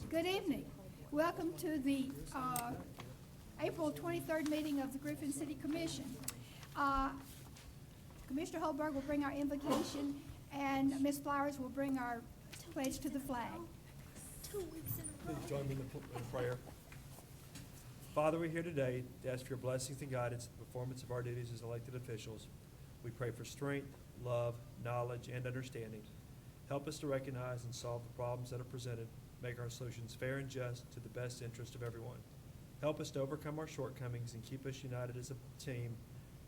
Good evening. Welcome to the April 23rd meeting of the Griffin City Commission. Commissioner Holberg will bring our invocation, and Ms. Flowers will bring our pledge to the flag. 2 weeks in a row. Please join me in prayer. Father, we're here today to ask for your blessings and guidance in the performance of our duties as elected officials. We pray for strength, love, knowledge, and understanding. Help us to recognize and solve the problems that are presented, make our solutions fair and just to the best interest of everyone. Help us to overcome our shortcomings and keep us united as a team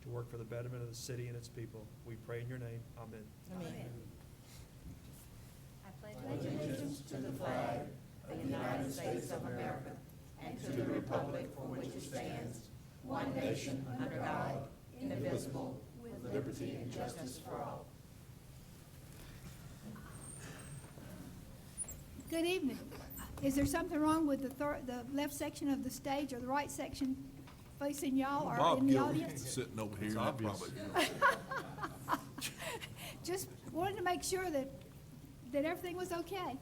to work for the betterment of the city and its people. We pray in your name. Amen. Amen. I pledge allegiance to the flag of the United States of America and to the republic for which it stands, one nation under God, indivisible, with liberty and justice for all. Good evening. Is there something wrong with the left section of the stage or the right section facing y'all or in the audience? Sitting over here, that probably. Just wanted to make sure that everything was okay.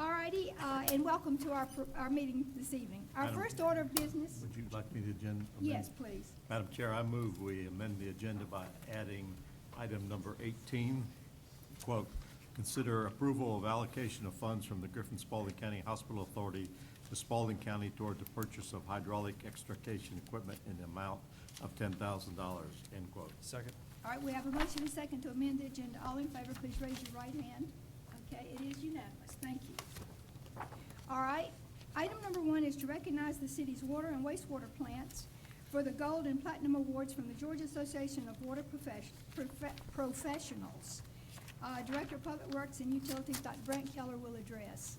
All righty, and welcome to our meeting this evening. Our first order of business. Would you like me to amend? Yes, please. Madam Chair, I move we amend the agenda by adding item number 18, quote, consider approval of allocation of funds from the Griffin Spalding County Hospital Authority to Spalding County toward the purchase of hydraulic extrication equipment in the amount of $10,000, end quote. Second. All right, we have a motion and a second to amend the agenda. All in favor, please raise your right hand. Okay, it is unanimous. Thank you. All right, item number 1 is to recognize the city's water and wastewater plants for the Gold and Platinum Awards from the Georgia Association of Water Professionals. Director of Public Works and Utilities, Dr. Brent Keller, will address.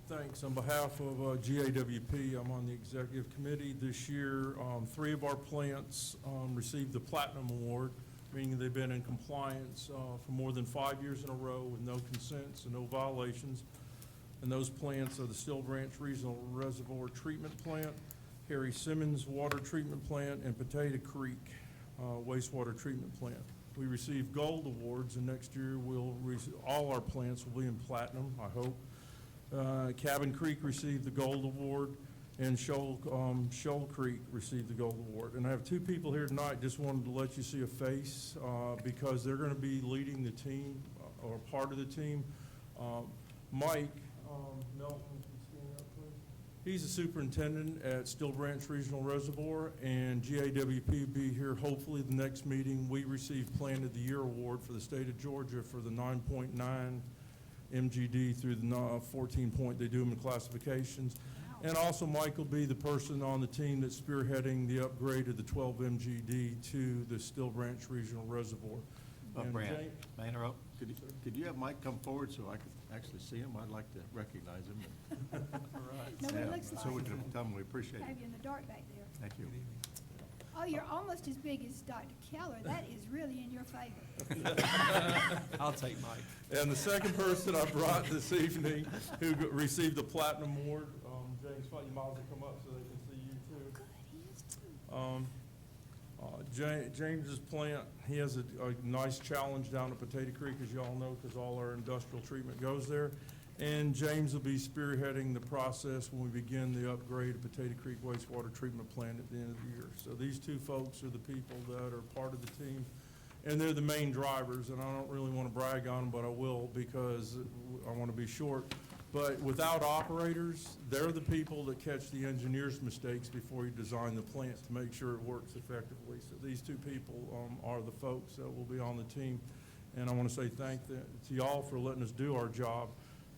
Thanks. On behalf of GAWP, I'm on the executive committee. This year, 3 of our plants received the Platinum Award, meaning they've been in compliance for more than 5 years in a row with no consents and no violations. And those plants are the Still Branch Regional Reservoir Treatment Plant, Harry Simmons Water Treatment Plant, and Potato Creek wastewater treatment plant. We received gold awards, and next year all our plants will be in platinum, I hope. Cabin Creek received the gold award, and Shoal Creek received the gold award. And I have 2 people here tonight, just wanted to let you see a face because they're going to be leading the team or part of the team. Mike Melton, can you stand up, please? He's the superintendent at Still Branch Regional Reservoir, and GAWP will be here hopefully the next meeting. We received Plant of the Year Award for the state of Georgia for the 9.9 MGD through the 14 point they do them in classifications. And also Mike will be the person on the team that's spearheading the upgrade of the 12 MGD to the Still Branch Regional Reservoir. Brant, may I interrupt? Could you have Mike come forward so I could actually see him? I'd like to recognize him. All right. No, it looks so we like can tell him we appreciate have it. you in the dark back there. Thank you. Oh, you're almost as big as Dr. Keller. That is really in your favor. I'll take Mike. And the second person I brought this evening who received the Platinum Award, James, you might as well come up so they can see you too. Good, he is too. James's plant, he has a nice challenge down at Potato Creek, as you all know, because all our industrial treatment goes there. And James will be spearheading the process when we begin the upgrade of Potato Creek wastewater treatment plant at the end of the year. So these 2 folks are the people that are part of the team, and they're the main drivers. And I don't really want to brag on them, but I will because I want to be short. But without operators, they're the people that catch the engineer's mistakes before you design the plant to make sure it works effectively. So these 2 people are the folks that will be on the team. And I want to say thank to y'all for letting us do our job,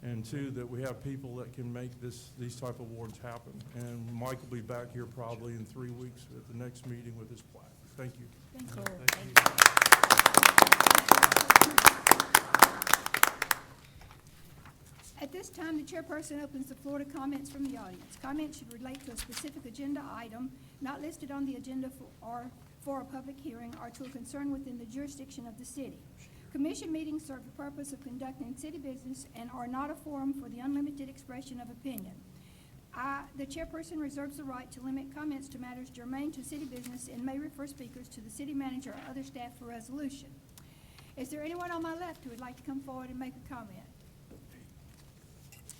and 2, that we have people that can make these type of awards happen. And Mike will be back here probably in 3 weeks at the next meeting with his plaque. Thank you. Thank you. Thank you. At this time, the chairperson opens the floor to comments from the audience. Comments should relate to a specific agenda item not listed on the agenda for a public hearing or to a concern within the jurisdiction of the city. Commission meetings serve the purpose of conducting city business and are not a forum for the unlimited expression of opinion. The chairperson reserves the right to limit comments to matters germane to city business and may refer speakers to the city manager or other staff for resolution. Is there anyone on my left who would like to come forward and make a comment?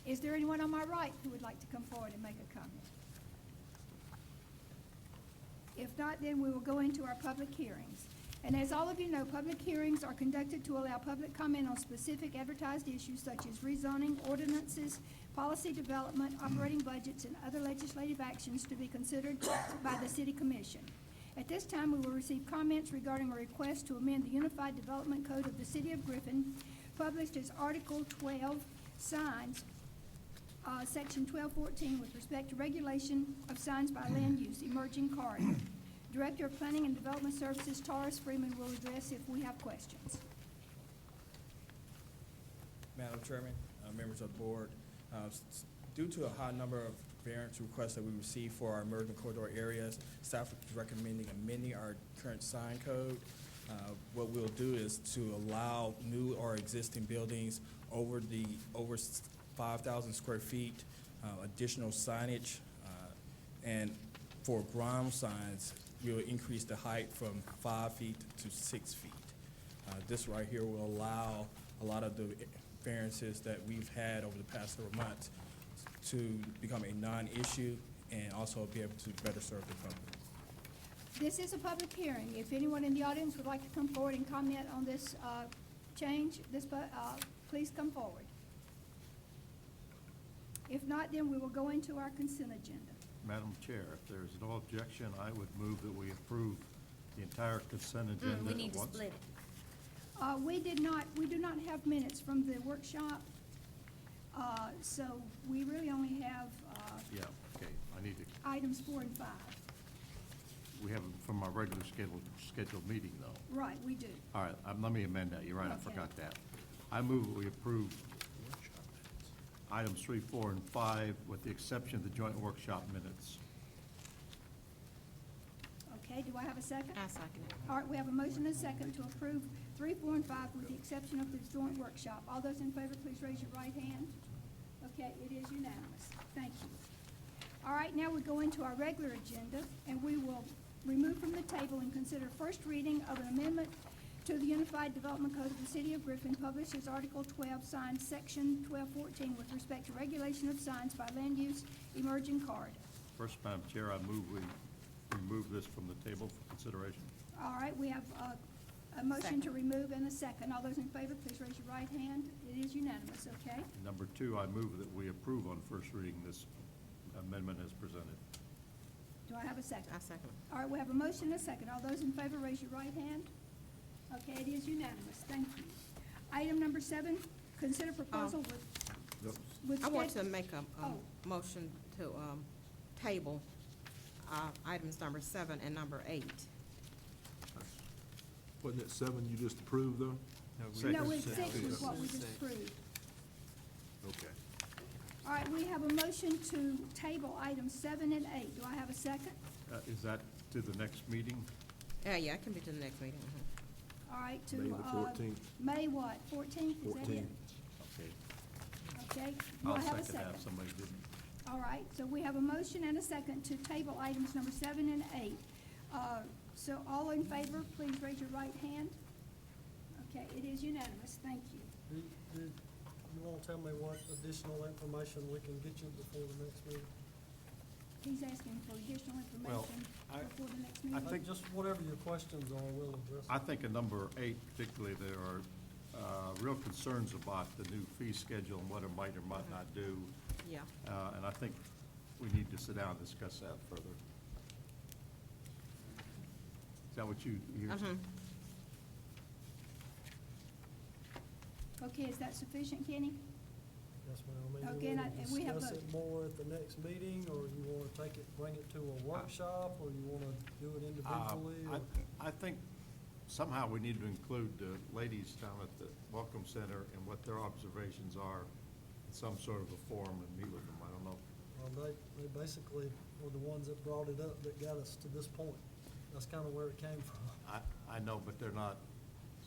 Is there anyone on my right who would like to come forward and make a comment? If not, then we will go into our public hearings. And as all of you know, public hearings are conducted to allow public comment on specific advertised issues such as rezoning, ordinances, policy development, operating budgets, and other legislative actions to be considered by the City Commission. At this time, we will receive comments regarding a request to amend the Unified Development Code of the City of Griffin, published as Article 12, Signs, Section 1214, with respect to regulation of signs by land use, emerging corridor. Director of Planning and Development Services, Taurus Freeman, will address if we have questions. Madam Chairman, members of the board, due to a high number of variance requests that we received for our emerging corridor areas, staff is recommending amending our current sign code. What we'll do is to allow new or existing buildings over 5,000 square feet, additional signage, and for ground signs, we will increase the height from 5 feet to 6 feet. This right here will allow a lot of the variances that we've had over the past several months to become a non-issue and also be able to better serve the public. This is a public hearing. If anyone in the audience would like to come forward and comment on this change, please come forward. If not, then we will go into our consent agenda. Madam Chair, if there's no objection, I would move that we approve the entire consent agenda at once. We need to split it. We do not have minutes from the workshop, so we really only have Yeah, okay, I need to, items 4 and 5. we have them from our regular scheduled meeting, though. Right, we do. All right, let me amend that, you're right, I Okay. forgot that. I move that we approve items 3, 4, and 5, with the exception of the joint workshop minutes. Okay, do I have a second? I second it. All right, we have a motion and a second to approve 3, 4, and 5 with the exception of the joint workshop. All those in favor, please raise your right hand. Okay, it is unanimous. Thank you. All right, now we go into our regular agenda, and we will remove from the table and consider first reading of an amendment to the Unified Development Code of the City of Griffin, published as Article 12, Signs, Section 1214, with respect to regulation of signs by land use, emerging corridor. First, Madam Chair, I move we remove this from the table for consideration. All right, we have a motion to remove and a second. All those in favor, please raise your right hand. It is unanimous, okay? And number 2, I move that we approve on first reading this amendment as presented. Do I have a second? I second it. All right, we have a motion and a second. All those in favor, raise your right hand. Okay, it is unanimous. Thank you. Item number 7, consider proposal with I want to schedule- make a Oh. motion to table items number 7 and number 8. Wasn't it 7 you just approved, though? No, it's 6 was what we just approved. Okay. All right, we have a motion to table items 7 and 8. Do I have a second? Is that to the next meeting? Yeah, it can be to the next meeting. All right, to, May the 14th. May what, 14th? Is that it? 14th. Okay. Okay, do I'll I have a second that second? if somebody didn't. All right, so we have a motion and a second to table items number 7 and 8. So all in favor, please raise your right hand. Okay, it is unanimous. Thank you. You want to tell me what additional information we can get you before the next meeting? He's asking for additional Well, information I- before the next I meeting. think- Just whatever your questions are, we'll address I them. think in number 8 particularly, there are real concerns about the new fee schedule and what it might or might not do. Yeah. And I think we need to sit down and discuss that further. Is that what you're saying? Okay, is that sufficient, Kenny? Yes, ma'am. I Okay, mean, and you want and to we have discuss a- it more at the next meeting, or you want to take it, bring it to a workshop, or you want to do it individually? or- I think somehow we need to include the ladies down at the Welcome Center and what their observations are in some sort of a forum and meet with them. I don't know. Well, they basically were the ones that brought it up that got us to this point. That's kind of where it came from. I know, but they're not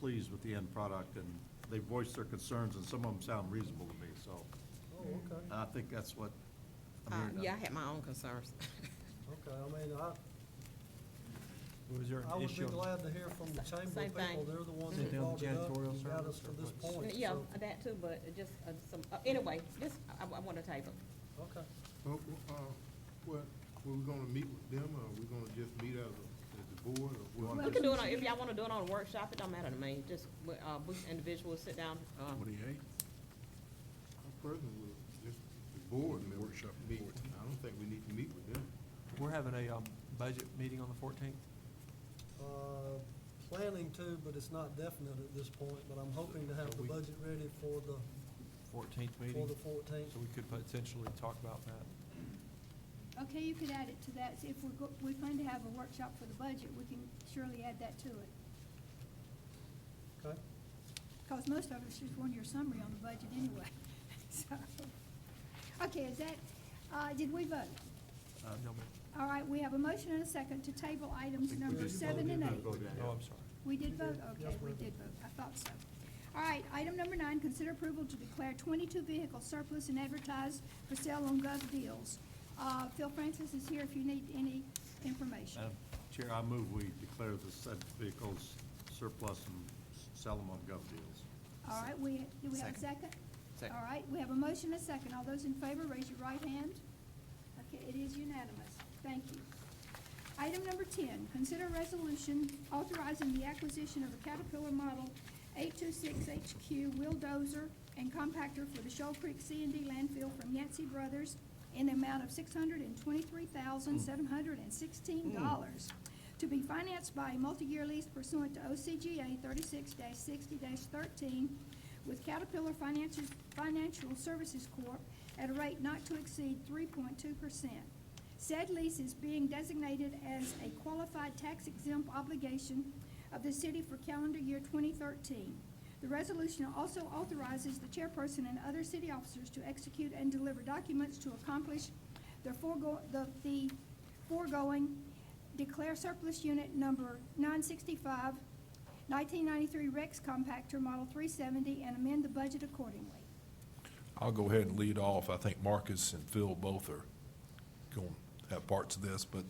pleased with the end product, and they voiced their concerns, and some of them sound reasonable to me, so. Oh, okay. And I think that's what I'm hearing. Yeah, I had my own concerns. Okay, I mean, Was there I an would be issue? glad to hear from the chamber Same of people. thing. They're the ones Same that thing on brought the it up janitorial and got service us to or this what? point. Yeah, so- that too, but just some, anyway, just, I want to table. Okay. Well, we're gonna meet with them, or we're gonna just meet as the board, or what? We can do it, if y'all want to do it on a workshop, it don't matter to me, just, we individuals sit down, I personally will, just the board members meet. I don't think we need to meet with them. We're having a budget meeting on the 14th. Planning to, but it's not definite at this point, but I'm hoping to have the budget ready for the 14th For meeting, the 14th. so we could potentially talk about that. Okay, you could add it to that. So if we plan to have a workshop for the budget, we can surely add that to it. Okay. Because most of it's just 1 year summary on the budget anyway. So, okay, is that, did we vote? No, ma'am. All right, we have a motion and a second to table items number just 7 and 8. Oh, I'm sorry. We did vote? Okay, Yes, we ma'am. did vote. I thought so. All right, item number 9, consider approval to declare 22 vehicles surplus and advertise for sale on Gov Deals. Phil Francis is here if you need any information. Madam Chair, I move we declare the said vehicles surplus and sell them on Gov Deals. All right, do we have a second? Second. All right, we have a motion and a second. All those in favor, raise your right hand. Okay, it is unanimous. Thank you. Item number 10, consider resolution authorizing the acquisition of a Caterpillar Model 826HQ wheel dozer and compactor for the Shoal Creek C&D landfill from Yancey Brothers in the amount of $623,716 to be financed by a multi-year lease pursuant to OCGA 36-60-13 with Caterpillar Financial Services Corp. at a rate not to exceed 3.2%. Said lease is being designated as a qualified tax exempt obligation of the city for calendar year 2013. The resolution also authorizes the chairperson and other city officers to execute and deliver documents to accomplish the foregoing, declare surplus unit number 965, 1993 Rex compactor model 370, and amend the budget accordingly. I'll go ahead and lead off. I think Marcus and Phil both are going to have parts of this, but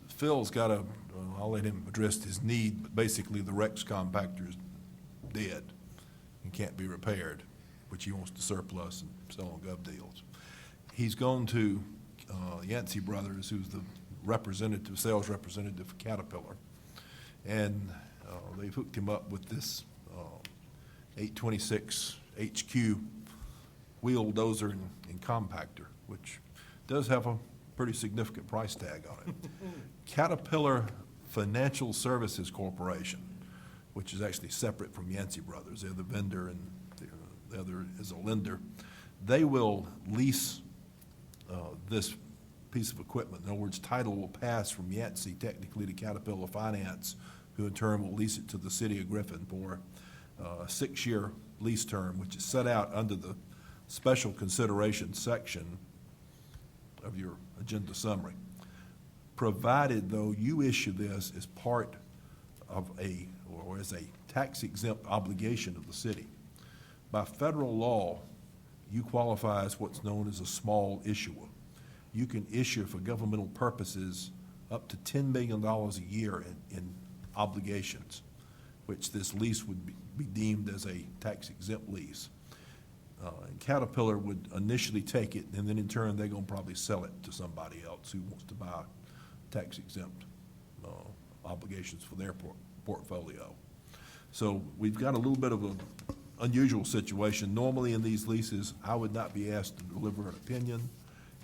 Phil's got I'll let him address his need, but basically the Rex compactor is dead and can't be repaired, which he wants to surplus and sell on Gov Deals. He's gone to Yancey Brothers, who's the sales representative for Caterpillar, and they've hooked him up with this 826 HQ wheel dozer and compactor, which does have a pretty significant price tag on it. Caterpillar Financial Services Corporation, which is actually separate from Yancey Brothers, they're the vendor and the other is a lender, they will lease this piece of equipment. In other words, title will pass from Yancey technically to Caterpillar Finance, who in turn will lease it to the city of Griffin for a 6-year lease term, which is set out under the special consideration section of your agenda summary. Provided, though, you issue this as part of or as a tax exempt obligation of the city. By federal law, you qualify as what's known as a small issuer. You can issue for governmental purposes up to $10 million a year in obligations, which this lease would be deemed as a tax exempt lease. And Caterpillar would initially take it, and then in turn, they're gonna probably sell it to somebody else who wants to buy tax exempt obligations for their portfolio. So we've got a little bit of an unusual situation. Normally in these leases, I would not be asked to deliver an opinion.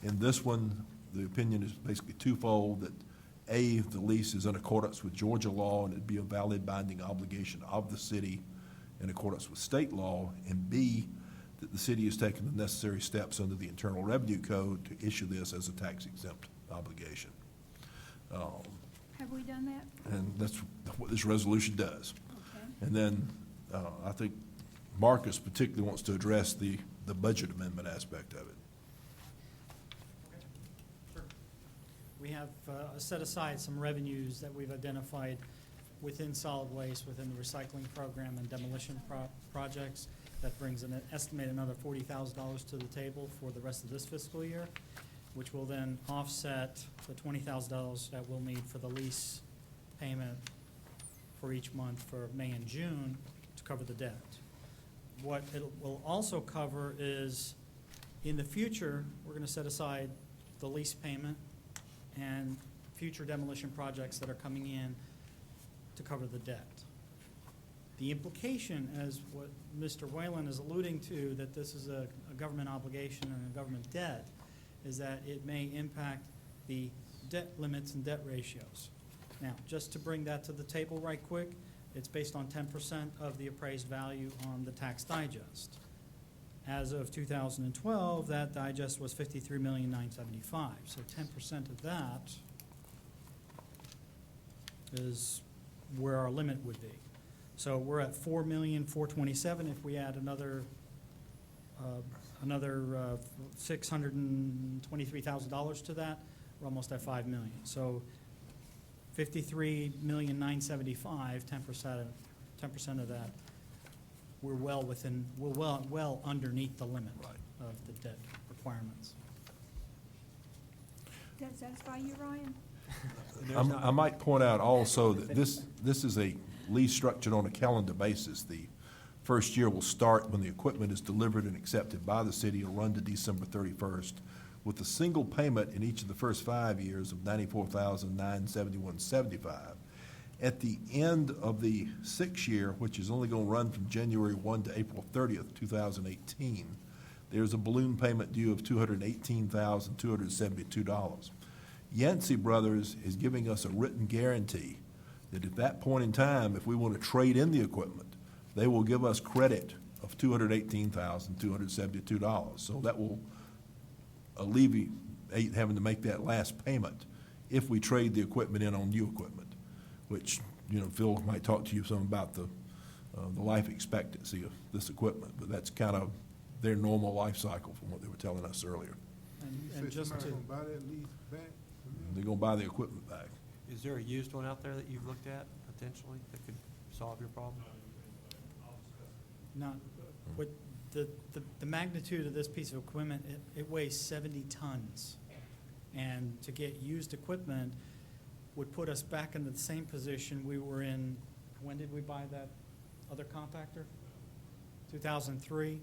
In this one, the opinion is basically twofold, that A, the lease is in accordance with Georgia law and it'd be a valid binding obligation of the city in accordance with state law, and B, that the city has taken the necessary steps under the Internal Revenue Code to issue this as a tax exempt obligation. Have we done that? And that's what this resolution does. Okay. And then I think Marcus particularly wants to address the budget amendment aspect of it. We have set aside some revenues that we've identified within solid waste, within the recycling program and demolition projects. That brings an estimated another $40,000 to the table for the rest of this fiscal year. which will then offset the $20,000 that we'll need for the lease payment for each month for May and June to cover the debt. What it will also cover is, in the future, we're going to set aside the lease payment and future demolition projects that are coming in to cover the debt. The implication, as what Mr. Whalen is alluding to, that this is a government obligation and a government debt, is that it may impact the debt limits and debt ratios. Now, just to bring that to the table right quick, it's based on 10% of the appraised value on the tax digest. As of 2012, that digest was $53,975,000. So 10% of that is where our limit would be. So we're at $4,427,000. If we add another $623,000 to that, we're almost at $5 million. So $53,975,000, 10% of that, we're well underneath the limit of the debt requirements. Does that satisfy you, Ryan? I might point out also that this is a lease structured on a calendar basis. The first year will start when the equipment is delivered and accepted by the city. It'll run to December 31st, with a single payment in each of the first 5 years of $94,971.75. At the end of the 6th year, which is only going to run from January 1 to April 30th, 2018, there's a balloon payment due of $218,272. Yancey Brothers is giving us a written guarantee that at that point in time, if we want to trade in the equipment, they will give us credit of $218,272. So that will alleviate having to make that last payment if we trade the equipment in on new equipment, which, you know, Phil might talk to you some about the life expectancy of this equipment, but that's kind of their normal life cycle from what they were telling us earlier. And just to, Somebody gonna buy that lease back? They're gonna buy the equipment back. Is there a used one out there that you've looked at potentially that could solve your problem? not, what, the magnitude of this piece of equipment, it weighs 70 tons. And to get used equipment would put us back into the same position we were in, when did we buy that other compactor? 2003,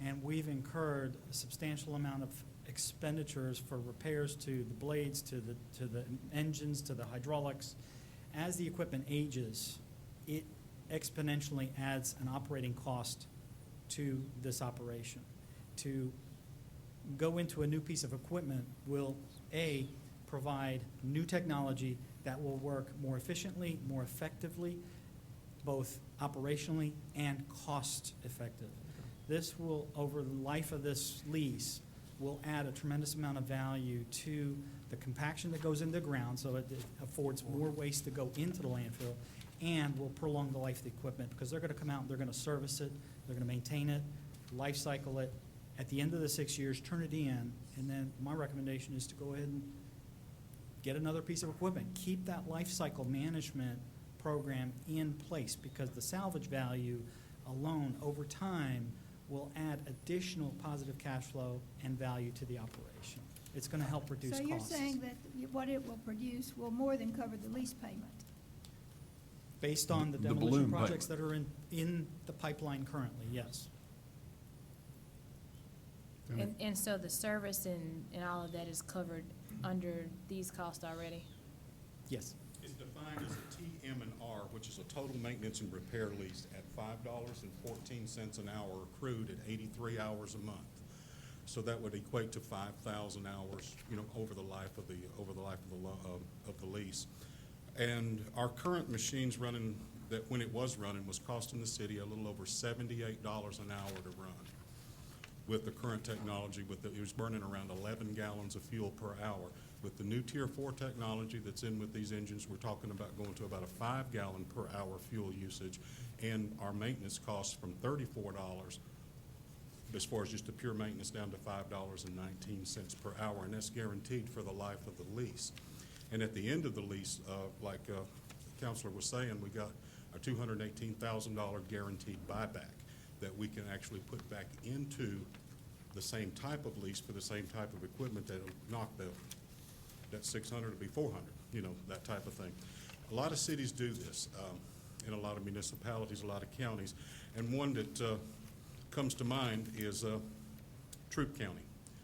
and we've incurred a substantial amount of expenditures for repairs to the blades, to the engines, to the hydraulics. As the equipment ages, it exponentially adds an operating cost to this operation. To go into a new piece of equipment will, A, provide new technology that will work more efficiently, more effectively, both operationally and cost effective. This will, over the life of this lease, will add a tremendous amount of value to the compaction that goes into the ground, so it affords more waste to go into the landfill, and will prolong the life of the equipment, because they're going to come out and they're going to service it, they're going to maintain it, life cycle it. At the end of the 6 years, turn it in, and then my recommendation is to go ahead and get another piece of equipment. Keep that life cycle management program in place, because the salvage value alone over time will add additional positive cash flow and value to the operation. It's going to help reduce costs. So you're saying that what it will produce will more than cover the lease payment? Based on the The demolition balloon projects payment. that are in the pipeline currently, yes. And so the service and all of that is covered under these costs already? Yes. It's defined as a TM&R, which is a total maintenance and repair lease at $5.14 an hour, accrued at 83 hours a month. So that would equate to 5,000 hours, over the life of the lease. And our current machines running, that when it was running, was costing the city a little over $78 an hour to run. With the current technology, it was burning around 11 gallons of fuel per hour. With the new Tier 4 technology that's in with these engines, we're talking about going to about a 5 gallon per hour fuel usage, and our maintenance costs from $34, as far as just the pure maintenance, down to $5.19 per hour, and that's guaranteed for the life of the lease. And at the end of the lease, like the counselor was saying, we got a $218,000 guaranteed buyback that we can actually put back into the same type of lease for the same type of equipment, that'll knock that 600 to be 400, you know, that type of thing. A lot of cities do this, in a lot of municipalities, a lot of counties, and one that comes to mind is Troup County.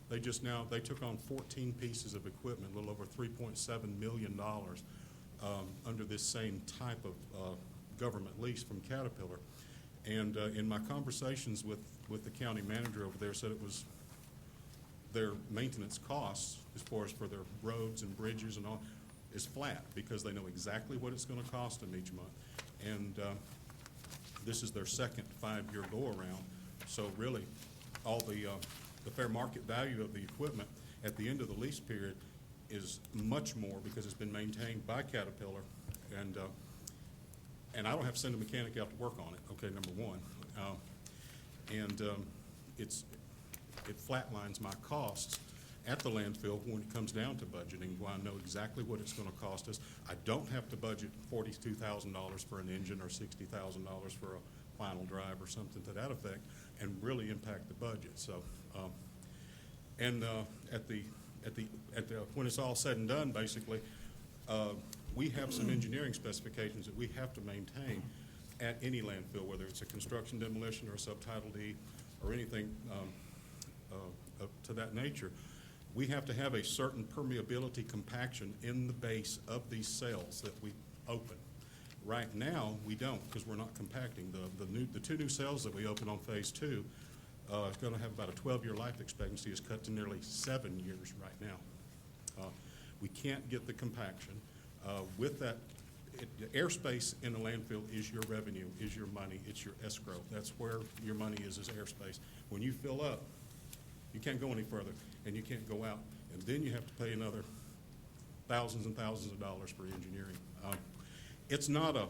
They took on 14 pieces of equipment, a little over $3.7 million under this same type of government lease from Caterpillar. And in my conversations with the county manager over there, said it was their maintenance costs, as far as for their roads and bridges and all, is flat, because they know exactly what it's going to cost them each month. And this is their second 5-year go-around. So really, all the fair market value of the equipment at the end of the lease period is much more, because it's been maintained by Caterpillar. And I don't have to send a mechanic out to work on it, okay, number one. It flatlines my costs at the landfill when it comes down to budgeting, where I know exactly what it's gonna cost us. I don't have to budget $42,000 for an engine or $60,000 for a final drive or something to that effect, and really impact the budget. So, when it's all said and done, basically, we have some engineering specifications that we have to maintain at any landfill, whether it's a construction demolition or a subtitle D or anything to that nature. We have to have a certain permeability compaction in the base of these cells that we open. Right now, we don't, because we're not compacting. The 2 new cells that we open on phase 2 is going to have about a 12-year life expectancy. Is cut to nearly 7 years right now. We can't get the compaction. With that, the airspace in the landfill is your revenue, is your money, it's your escrow. That's where your money is airspace. When you fill up, you can't go any further, and you can't go out, and then you have to pay another thousands and thousands of dollars for engineering. It's not a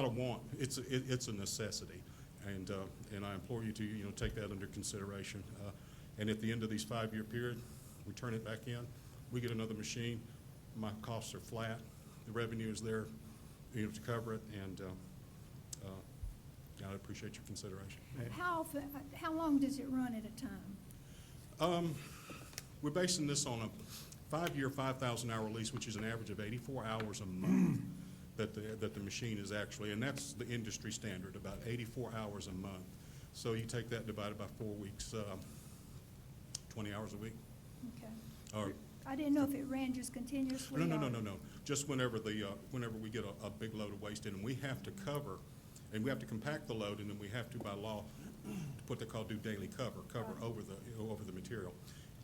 want. It's a necessity, and I implore you to take that under consideration. And at the end of these 5-year period, we turn it back in. We get another machine. My costs are flat. The revenue is there, to cover it, and I appreciate your consideration. How long does it run at a time? We're basing this on a 5-year, 5,000-hour lease, which is an average of 84 hours a month that the machine is actually, and that's the industry standard, about 84 hours a month. So you take that divided by 4 weeks, 20 hours a week. Okay. Or, I didn't know if it ran just continuously. no. Just whenever we get a big load of waste in, and we have to cover, and we have to compact the load, and then we have to, by law, what they call do daily cover over the material.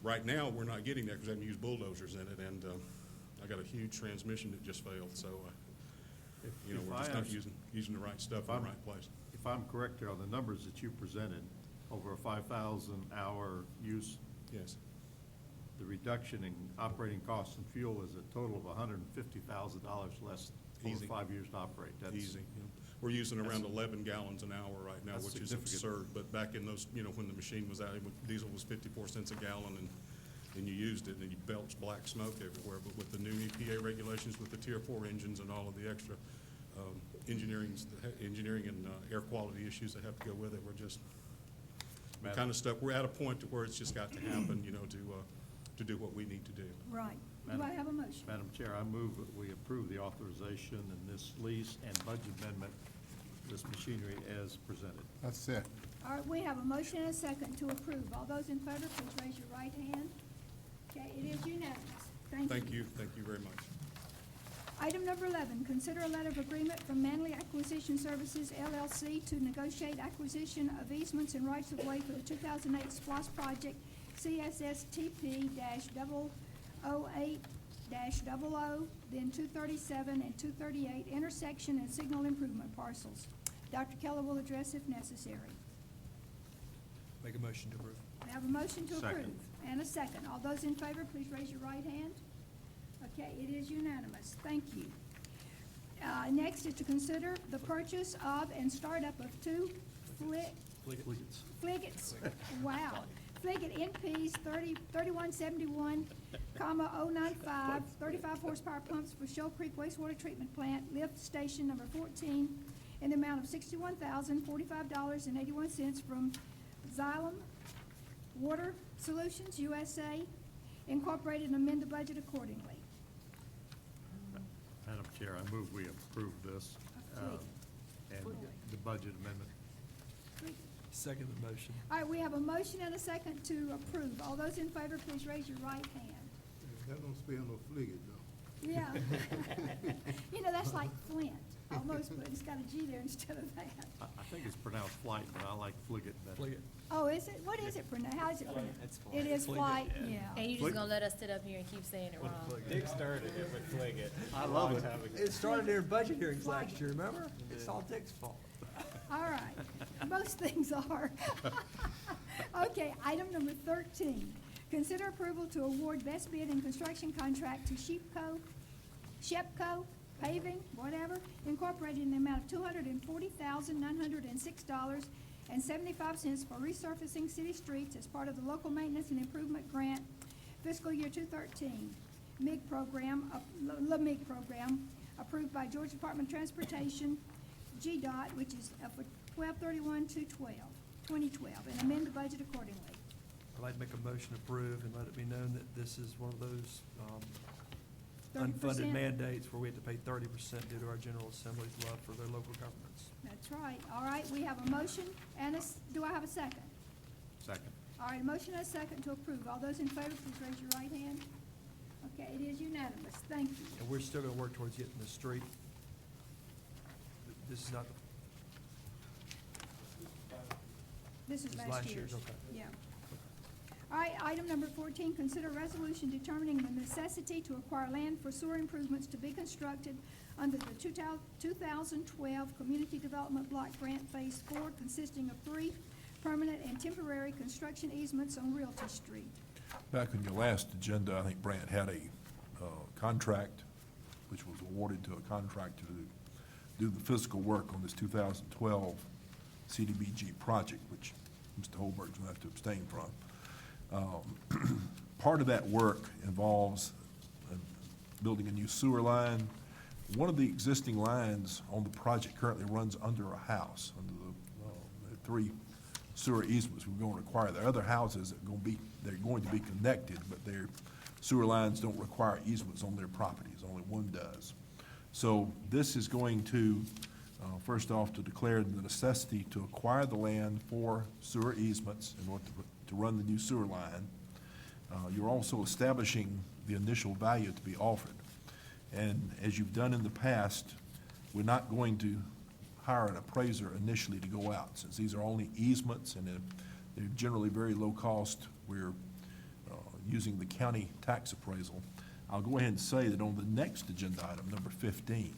Right now, we're not getting that because I haven't used bulldozers in it, and I got a huge transmission that just failed. So, we're just not using the right stuff in the right place. If I'm correct here on the numbers that you presented, over a 5,000-hour use, Yes. the reduction in operating costs and fuel is a total of $150,000 less over Easy. 5 years to operate. That's Easy. Yeah. We're using around 11 gallons an hour right now, That's which is significant. absurd. But back in those, when the machine was out, diesel was 54 cents a gallon, and you used it, and you belched black smoke everywhere. But with the new EPA regulations, with the Tier 4 engines and all of the extra engineering and air quality issues that have to go with it, we're just kind of stuck. We're at a point to where it's just got to happen, to do what we need to do. Right. Do I have a motion? Madam Chair, I move that we approve the authorization in this lease and budget amendment, this machinery as presented. That's it. All right, we have a motion and a second to approve. All those in favor, please raise your right hand. Okay, it is unanimous. Thank you. Thank you very much. Item number 11, consider a letter of agreement from Manley Acquisition Services LLC to negotiate acquisition of easements and rights of way for the 2008 SPLOST project CSSTP-008-00, then 237 and 238 intersection and signal improvement parcels. Dr. Keller will address if necessary. Make a motion to approve. I have a motion to approve. Second. And a second. All those in favor, please raise your right hand. Okay, it is unanimous. Thank you. Next is to consider the purchase of and startup of 2 Fliggets. Wow. Fliggett NPs 3171, 095, 35 horsepower pumps for Shoal Creek Wastewater Treatment Plant, lift station number 14, in the amount of $61,045.81 from Xylem Water Solutions USA Incorporated, and amend the budget accordingly. Madam Chair, I move we approve this and the budget amendment. Second the motion. All right, we have a motion and a second to approve. All those in favor, please raise your right hand. That don't spell no fliggage, though. Yeah. You know, that's like Flint, almost, but it's got a G there instead of that. I think it's pronounced flight, but I like fliggett better. Fliggett. Oh, is it? What is it pronounced? How is it pronounced? It is flight, yeah. And you just gonna let us sit up here and keep saying it wrong? Dick started it with Fliggett. I love it. It started during budget hearings last year, remember? It's all Dick's fault. All right, most things are. Okay, item number 13. Consider approval to award best bid and construction contract to Shepco Paving, whatever, Incorporated, in the amount of $240,906.75 for resurfacing city streets as part of the Local Maintenance and Improvement Grant fiscal year 2013 MIG program, LMIG program, approved by Georgia Department of Transportation, GDOT, which is for 12/31/2012, and amend the budget accordingly. I'd like to make a motion to approve and let it be known that this is one of those 30%? unfunded mandates where we have to pay 30% due to our General Assembly's love for their local governments. That's right. All right, we have a motion and do I have a second? Second. All right, a motion and a second to approve. All those in favor, please raise your right hand. Okay, it is unanimous. Thank you. And we're still gonna work towards getting the street. This is not the. This is This is last last year's. year's, okay. Yeah. All right, item number 14, consider resolution determining the necessity to acquire land for sewer improvements to be constructed under the 2012 Community Development Block Grant Phase 4, consisting of 3 permanent and temporary construction easements on Realty Street. Back on your last agenda, I think Brant had a contract, which was awarded to a contractor to do the physical work on this 2012 CDBG project, which Mr. Holberg's going to have to abstain from. Part of that work involves building a new sewer line. One of the existing lines on the project currently runs under a house, under the 3 sewer easements we're going to require. There are other houses that they're going to be connected, but their sewer lines don't require easements on their properties. Only one does. So this is going to, first off, to declare the necessity to acquire the land for sewer easements in order to run the new sewer line. You're also establishing the initial value to be offered. And as you've done in the past, we're not going to hire an appraiser initially to go out. Since these are only easements and they're generally very low cost, we're using the county tax appraisal. I'll go ahead and say that on the next agenda item, number 15,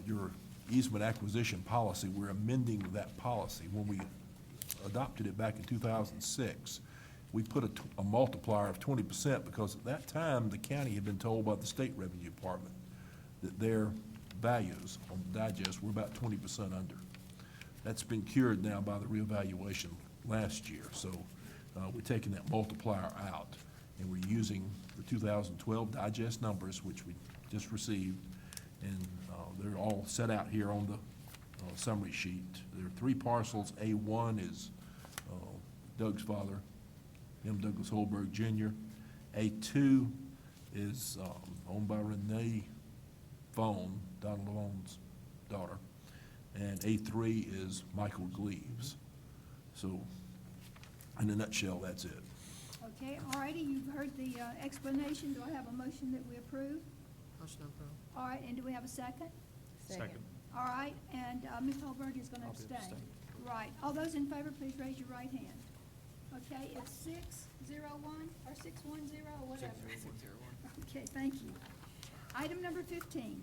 your easement acquisition policy, we're amending that policy. When we adopted it back in 2006, we put a multiplier of 20% because at that time, the county had been told by the State Revenue Department that their values on the digest were about 20% under. That's been cured now by the reevaluation last year. So we're taking that multiplier out, and we're using the 2012 digest numbers, which we just received, and they're all set out here on the summary sheet. There are 3 parcels. A1 is Doug's father, M. Douglas Holberg Jr. A2 is owned by Renee Vaughn, Donald Vaughn's daughter, and A3 is Michael Gleaves. So, in a nutshell, that's it. Okay, all righty, you've heard the explanation. Do I have a motion that we approve? Motion approved. All right, and do we have a second? Second. All right, and Mr. Holberg is going to I'll be abstain. abstaining. Right, all those in favor, please raise your right hand. Okay, it's 601 or 610 or whatever. 601. Okay, thank you. Item number 15,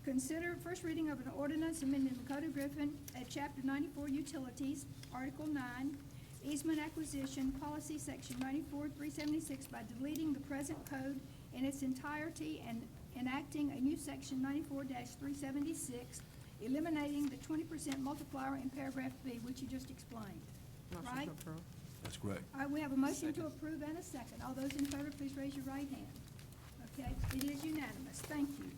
consider first reading of an ordinance amending the Code of Griffin at Chapter 94 Utilities, Article 9, Easement Acquisition, Policy Section 94-376 by deleting the present code in its entirety and enacting a new Section 94-376, eliminating the 20% multiplier in paragraph B, which you just explained. Motion Right? to approve. That's correct. All right, we have a motion to approve and a second. All those in favor, please raise your right hand. Okay, it is unanimous. Thank you.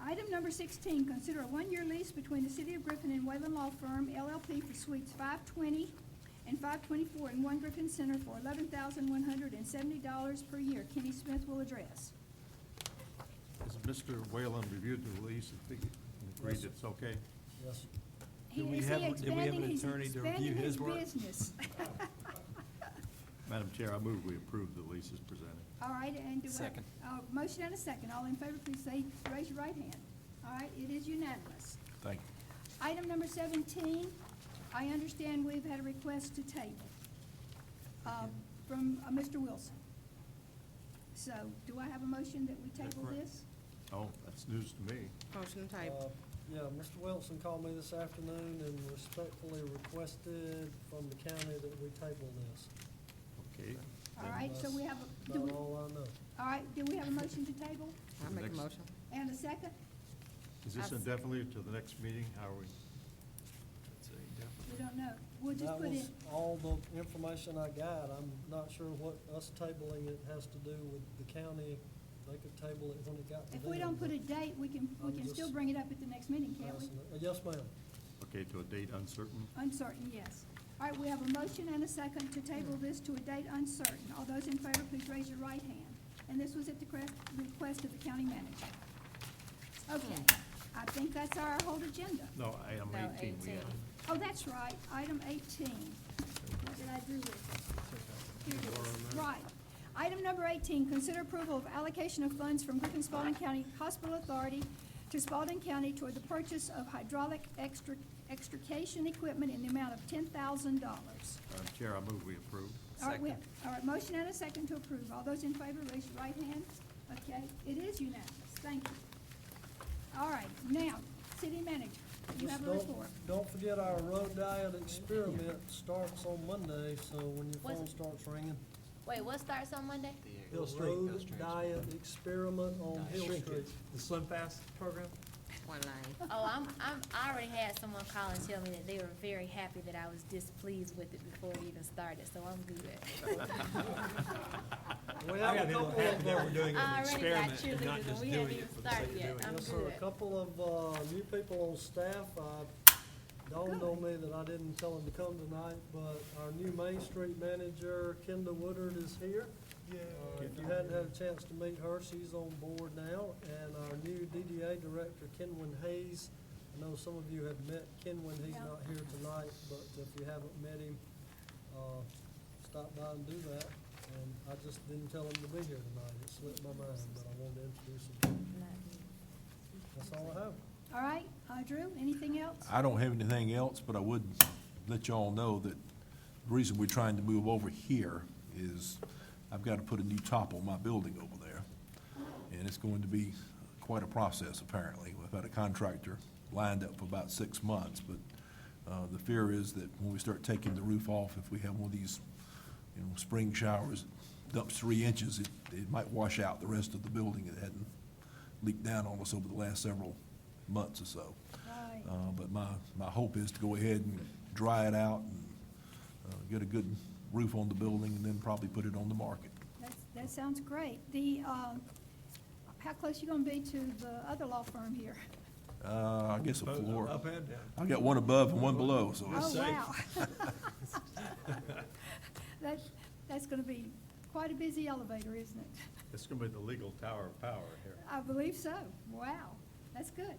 Item number 16, consider a 1-year lease between the City of Griffin and Wayland Law Firm, LLP, for Suites 520 and 524 in 1 Griffin Center for $11,170 per year. Kenny Smith will address. Has Mr. Whalen reviewed the lease and agreed Yes, sir. it's okay? Yes, He- Do we is he have an expanding- he's attorney to review expanding his work? business. Madam Chair, I move we approve the lease as presented. All right, and do we have? Second. Motion and a second. All in favor, please say, raise your right hand. All right, it is unanimous. Thank you. Item number 17, I understand we've had a request to table from Mr. Wilson. So, do I have a motion that we table correct. this? Oh, that's news to me. Motion to table. yeah, Mr. Wilson called me this afternoon and respectfully requested from the county that we table this. Okay. All right, so we have, do About we, all I know. all right, do we have a motion to table? I make a Next. motion. And a second? Is this indefinitely to the next meeting? How are we? We don't know. We'll just That put in, was all the information I got. I'm not sure what us tabling it has to do with the county. They could table it when it got to them. if we don't put a date, we can still bring it up at the next meeting, can't we? Yes, ma'am. Okay, to a date uncertain? Uncertain, yes. All right, we have a motion and a second to table this to a date uncertain. All those in favor, please raise your right hand. And this was at the request of the county manager. Okay, I think that's our whole agenda. No, item No, 18 we have. Oh, that's right, item 18. What did I do with it? Here it is. Right. Item number 18, consider approval of allocation of funds from Griffin Spalding County Hospital Authority to Spalding County toward the purchase of hydraulic extrication equipment in the amount of $10,000. Madam Chair, I move we approve. All right, all right, motion and a second to approve. All those in favor, raise your right hand. Okay, it is unanimous. Thank you. All right, now, city manager, you have a Just report. Don't forget our road diet experiment starts on Monday, so when your What's phone it? starts ringing. Wait, what starts on Monday? Hill Street. Road diet experiment on Hill Shrink Street. it. The Slim Fast program? One line. Oh, I already had someone call and tell me that they were very happy that I was displeased with it before it even started, so I'm good. We I have got a people couple happy that we're of, doing an I already got experiment and cheerleaders not and just we doing haven't it even for the sake started of yet. doing it. I'm yes, sir, a good. couple of new people on staff. Dawned on me that I didn't tell them to come tonight, but our new Main Street manager, Kendra Woodard, is here. If you hadn't had a chance to meet her, she's on board now. And our new DDA director, Kenwin Hayes. I know some of you have met Kenwin. He's Yeah. not here tonight, but if you haven't met him, stop by and do that. And I just didn't tell him to be here tonight. It slipped my mind, but I wanted to introduce him. That's all I have. All right, Drew, anything else? I don't have anything else, but I would let you all know that the reason we're trying to move over here is I've got to put a new top on my building over there. And it's going to be quite a process, apparently. We've had a contractor lined up for about 6 months, but the fear is that when we start taking the roof off, if we have one of these, spring showers, dumps 3 inches, it might wash out the rest of the building that hadn't leaked down on us over the last several months or so. Right. But my hope is to go ahead and dry it out and get a good roof on the building and then probably put it on the market. That sounds great. How close you gonna be to the other law firm here? I guess a floor. Up and down. I've got one above and one below, so Oh, it's, wow. That's gonna be quite a busy elevator, isn't it? It's going to be the legal tower of power here. I believe so. Wow, that's good.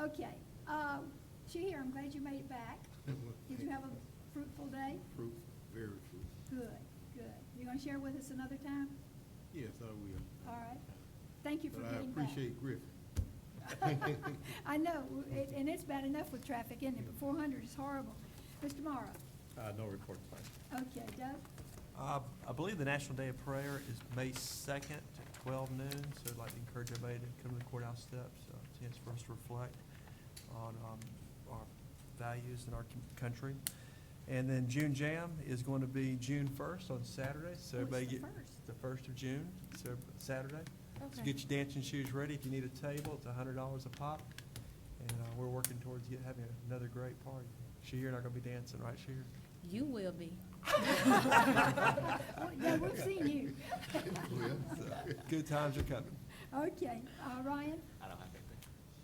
Okay, Shahir, I'm glad you made it back. Did you have a fruitful day? Fruit, very fruit. Good, good. You gonna share with us another time? Yes, I will. All right. Thank you for But I getting back. appreciate Griffin. I know, and it's bad enough with traffic, isn't it? But 400 is horrible. Mr. Morrow? No report tonight. Okay, Doug? I believe the National Day of Prayer is May 2nd at 12 noon, so I'd like to encourage everybody to come to the courthouse steps, a chance for us to reflect on our values in our country. And then June Jam is going to be June 1st on Saturday, so Oh, it's everybody the get 1st. the 1st of June, so Saturday. So Okay. get your dancing shoes ready. If you need a table, it's $100 a pop, and we're working towards having another great party. Shahir and I are going to be dancing, right, Shahir? You will be. Yeah, we've seen you. Good times are coming. Okay, Ryan? I don't have anything.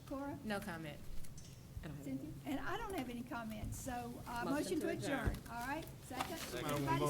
Cora? No comment. Cynthia? And I don't have any comments, so, motion to adjourn, all right? Second? Everybody